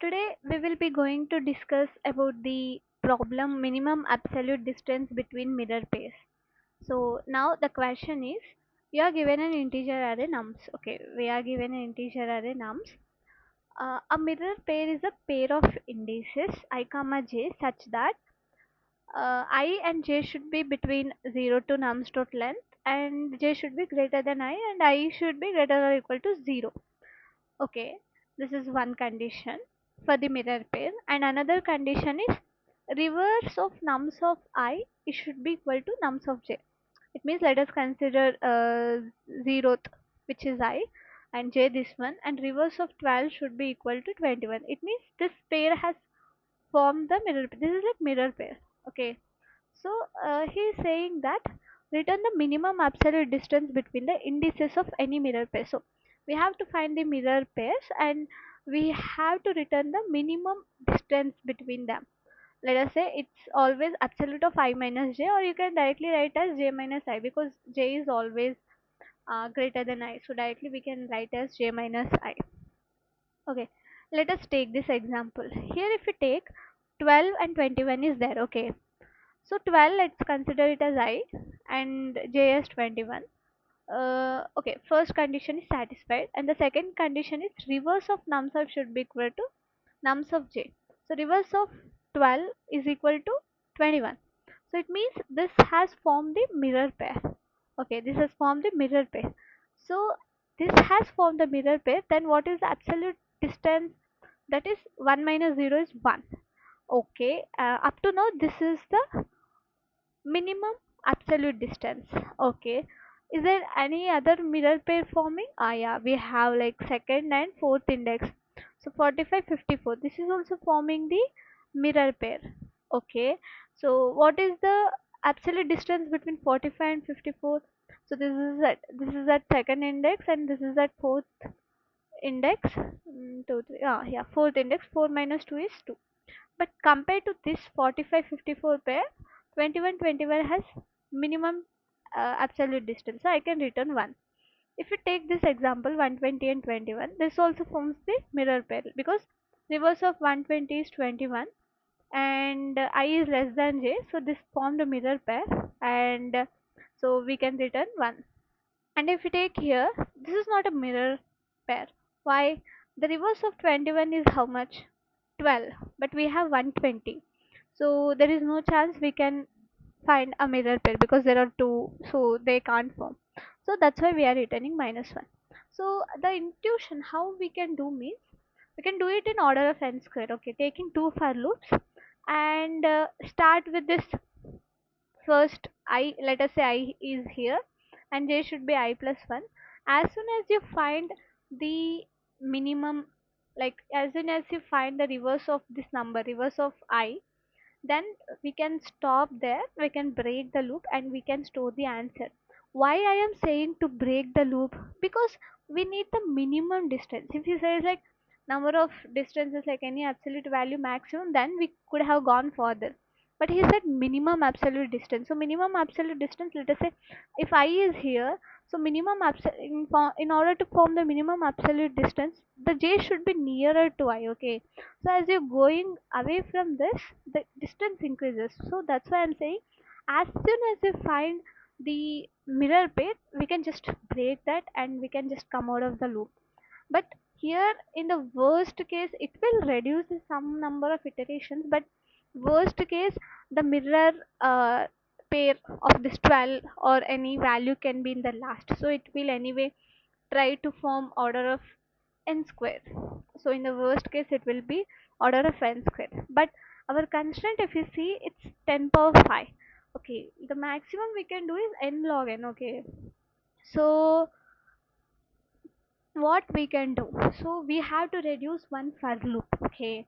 Today we will be going to discuss about the problem minimum absolute distance between mirror pairs. So now the question is, you are given an integer array nums. Okay, we are given an integer array nums. A mirror pair is a pair of indices I comma j such that I and j should be between 0 to nums dot length, and j should be greater than I and I should be greater or equal to 0. Okay, this is one condition for the mirror pair, and another condition is reverse of nums of I, it should be equal to nums of j. It means let us consider 0th, which is I, and j this one, and reverse of 12 should be equal to 21. It means this pair has formed the mirror pair. This is like mirror pair. Okay, so he is saying that return the minimum absolute distance between the indices of any mirror pair. So we have to find the mirror pairs and we have to return the minimum distance between them. Let us say it's always absolute of I minus j, or you can directly write as j minus I, because j is always greater than I. So directly we can write as j minus I. Okay, let us take this example. Here if we take 12 and 21 is there. Okay, so 12, let's consider it as I and j as 21. Okay, first condition is satisfied, and the second condition is reverse of nums of should be equal to nums of j. So reverse of 12 is equal to 21. So it means this has formed the mirror pair. Okay, this has formed the mirror pair. So this has formed the mirror pair. Then what is the absolute distance? That is 1 minus 0 is 1. Okay, up to now this is the minimum absolute distance. Okay, is there any other mirror pair forming? Yeah, we have like second and fourth index. So 45, 54, this is also forming the mirror pair. Okay, so what is the absolute distance between 45 and 54? So this is at second index and this is at fourth index. 2 3, yeah, fourth index. 4 minus 2 is 2. But compared to this 45 54 pair, 21 21 has minimum absolute distance. So I can return 1. If you take this example 120 and 21, this also forms the mirror pair, because reverse of 120 is 21 and I is less than j. So this formed a mirror pair, and so we can return 1. And if we take here, this is not a mirror pair. Why? The reverse of 21 is how much? 12. But we have 120. So there is no chance we can find a mirror pair because there are two. So they can't form. So that's why we are returning minus 1. So the intuition how we can do means we can do it in order of n square. Okay, taking two for loops and start with this first I. Let us say I is here and j should be I plus 1. As soon as you find the minimum, like as soon as you find the reverse of this number, reverse of I, then we can stop there, we can break the loop and we can store the answer. Why I am saying to break the loop? Because we need the minimum distance. If you say like number of distances like any absolute value maximum, then we could have gone further, but he said minimum absolute distance. So minimum absolute distance, let us say if I is here, so minimum in order to form the minimum absolute distance, the j should be nearer to I. Okay, so as you're going away from this, the distance increases. So that's why I'm saying as soon as you find the mirror pair, we can just break that and we can just come out of the loop. But here in the worst case, it will reduce some number of iterations, but worst case the mirror pair of this 12 or any value can be in the last, so it will anyway try to form order of n square. So in the worst case it will be order of n square, but our constraint, if you see, it's 10 power 5. Okay, the maximum we can do is n log n. Okay, so what we can do, so we have to reduce one for loop. Okay,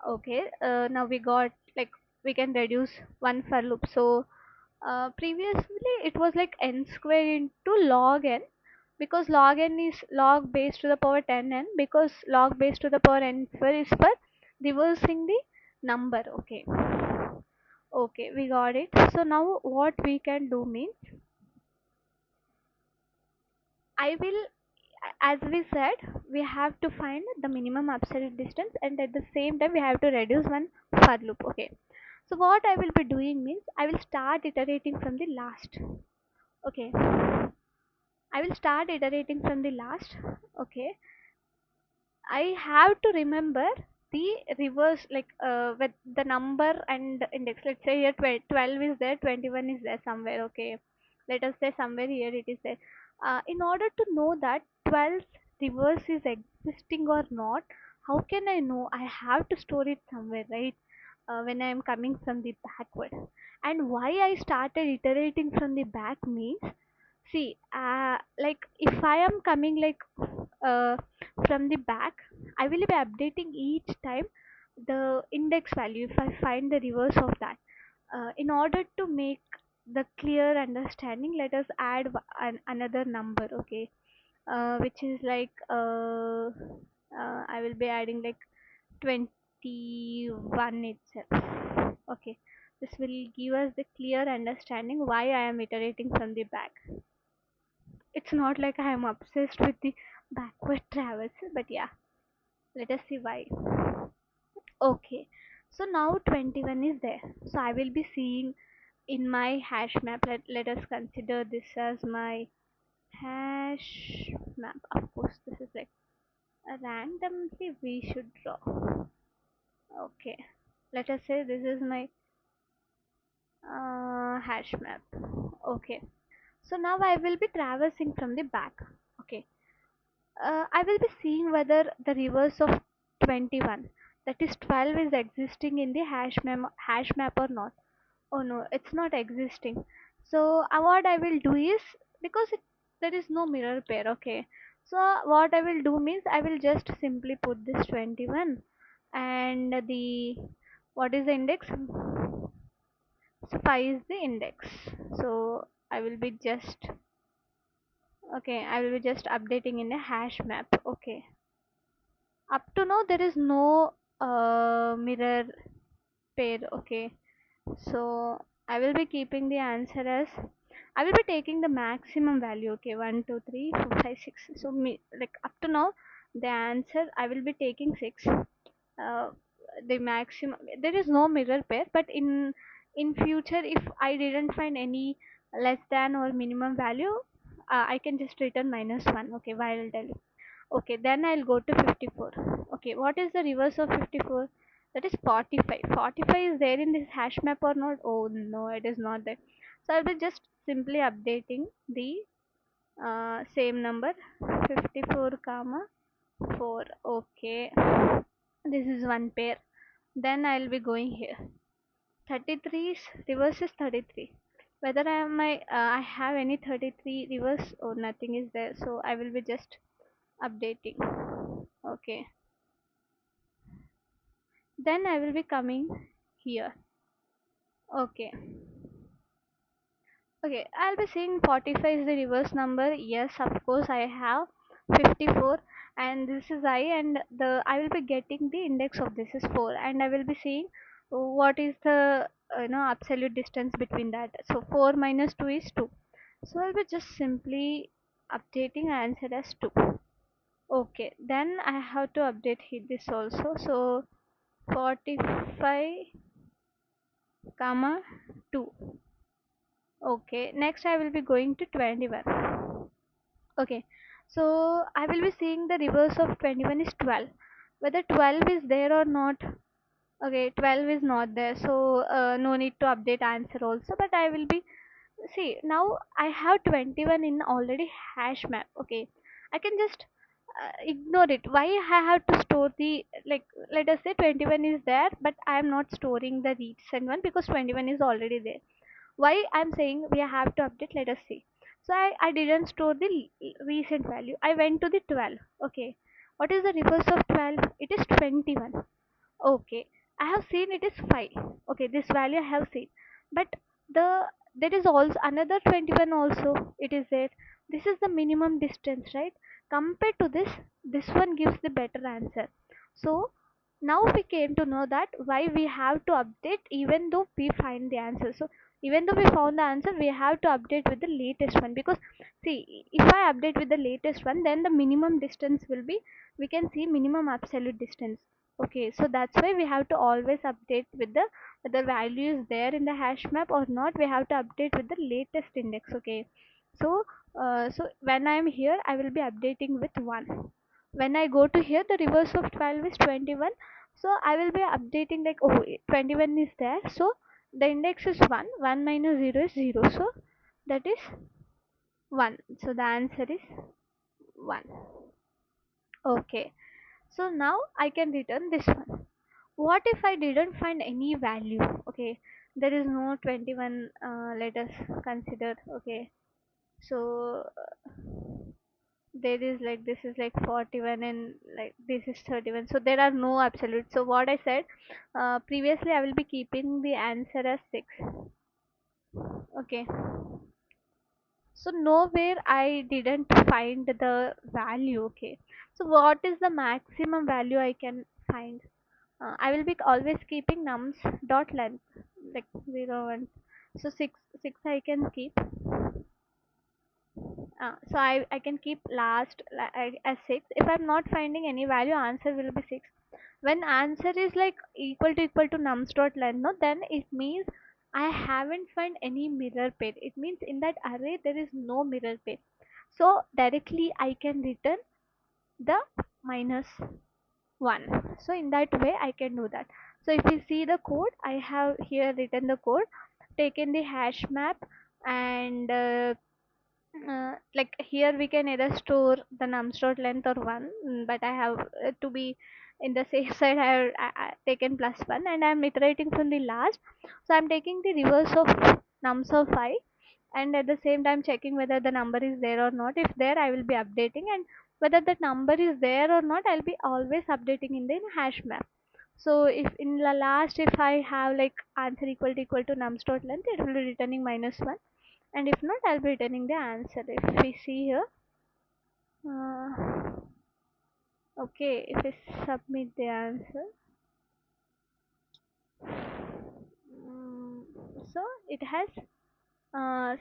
okay, now we got like we can reduce one for loop. So previously it was like n square into log n, because log n is log base to the power 10n, because log base to the power n square is for reversing the number. Okay, okay, we got it. So now what we can do means I will as we said, we have to find the minimum absolute distance, and at the same time we have to reduce one for loop. Okay, so what I will be doing means I will start iterating from the last. Okay, I will start iterating from the last. Okay, I have to remember the reverse, like with the number and index. Let's say here 12 is there, 21 is there somewhere. Okay, let us say somewhere here it is there. In order to know that 12's reverse is existing or not, how can I know? I have to store it somewhere, right? When I am coming from the backward. And why I started iterating from the back means, see, like if I am coming like uh, from the back, I will be updating each time the index value if I find the reverse of that. In order to make the clear understanding, let us add another number, okay, which is like I will be adding like 21 itself. Okay, this will give us the clear understanding why I am iterating from the back. It's not like I am obsessed with the backward travels, but yeah, let us see why. Okay, so now 21 is there. So I will be seeing in my hash map. Let us consider this as my hash map. Of course, this is like a randomly we should draw. Okay, let us say this is my hash map. Okay, so now I will be traversing from the back. Okay, I will be seeing whether the reverse of 21, that is 12, is existing in the hash map or not. Oh no, it's not existing. So what I will do is, because there is no mirror pair, okay. So what I will do means I will just simply put this 21, and the what is the index? So 5 is the index. So I will be just, okay, I will be just updating in a hash map. Okay, up to now there is no mirror pair. Okay, so I will be keeping the answer as, I will be taking the maximum value. Okay, 1 2 3 4 5 6. So like up to now the answer I will be taking 6. The maximum, there is no mirror pair, but in future if I didn't find any less than or minimum value, I can just return -1. Okay, while I'll tell you. Okay, then I'll go to 54. Okay, what is the reverse of 54? That is 45. 45 is there in this hash map or not? Oh no, it is not there. So I'll be just simply updating the same number, 54 comma 4. Okay, this is one pair. Then I'll be going here. 33's reverse is 33. Whether I have any 33 reverse or nothing is there, so I will be just updating. Okay, then I will be coming here. Okay, okay, I'll be saying 45 is the reverse number. Yes, of course I have 54, and this is I, and the I will be getting the index of this is 4, and I will be seeing what is the absolute distance between that. So 4 minus 2 is 2. So I'll be just simply updating answer as 2. Okay, then I have to update this also. So 45 comma 2. Okay, next I will be going to 21. Okay, so I will be seeing the reverse of 21 is 12. Whether 12 is there or not. Okay, 12 is not there, so no need to update answer also, but I will be, see, now I have 21 in already hash map. Okay, I can just ignore it. Why I have to store the, like, let us say 21 is there, but I am not storing the recent one because 21 is already there. Why I'm saying we have to update, let us see. So I didn't store the recent value. I went to the 12. Okay, what is the reverse of 12? It is 21. Okay, I have seen it is 5. Okay, this value I have seen, but the there is also another 21 also it is there. This is the minimum distance, right? Compared to this one gives the better answer. So now we came to know that why we have to update even though we find the answer. So Even though we found the answer, we have to update with the latest one, because see, if I update with the latest one, then the minimum distance will be, we can see minimum absolute distance. Okay, so that's why we have to always update with the value is there in the hash map or not, we have to update with the latest index. Okay, so so when I'm here, I will be updating with 1. When I go to here, the reverse of 12 is 21, so I will be updating like, oh, 21 is there, so the index is 1, 1 minus 0 is 0, so that is 1, so the answer is 1. Okay, so now I can return this one. What if I didn't find any value? Okay, there is no 21, let us consider. Okay, so there is like, this is like 41 and like this is 31, so there are no absolute. So what I said, previously I will be keeping the answer as 6. Okay, so nowhere I didn't find the value. Okay, so what is the maximum value I can find? I will be always keeping nums dot length, like 0 1. So 6 I can keep. So I can keep last as 6. If I'm not finding any value, answer will be 6. When answer is like equal to nums dot length, no, then it means I haven't found any mirror pair. It means in that array there is no mirror pair. So directly I can return the minus 1. So in that way I can do that. So if you see the code, I have here written the code, taken the hash map, and like here we can either store the nums dot length or 1, but I have to be in the safe side, I taken plus 1, and I'm iterating from the last. So I'm taking the reverse of nums of 5, and at the same time checking whether the number is there or not. If there, I will be updating, and whether that number is there or not, I'll be always updating in the hash map. So if in the last, if I have like answer equal to nums dot length, it will be returning minus 1, and if not, I'll be returning the answer. If we see here, uh, okay, if we submit the answer, mm, so it has uh,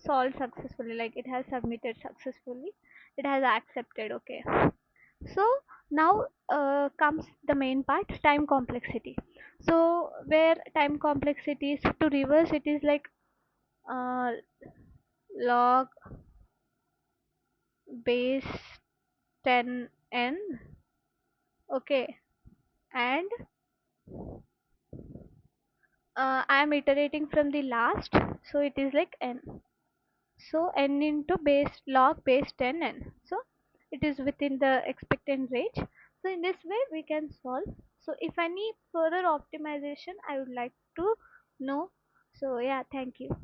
solved successfully, like it has submitted successfully, it has accepted. Okay, so now comes the main part, time complexity. So where time complexity is, to reverse it is like uh, log base 10n. Okay, and I am iterating from the last, so it is like n. So n into base log base 10n. So it is within the expected range. So in this way we can solve. So if any further optimization I would like to know. So yeah, thank you.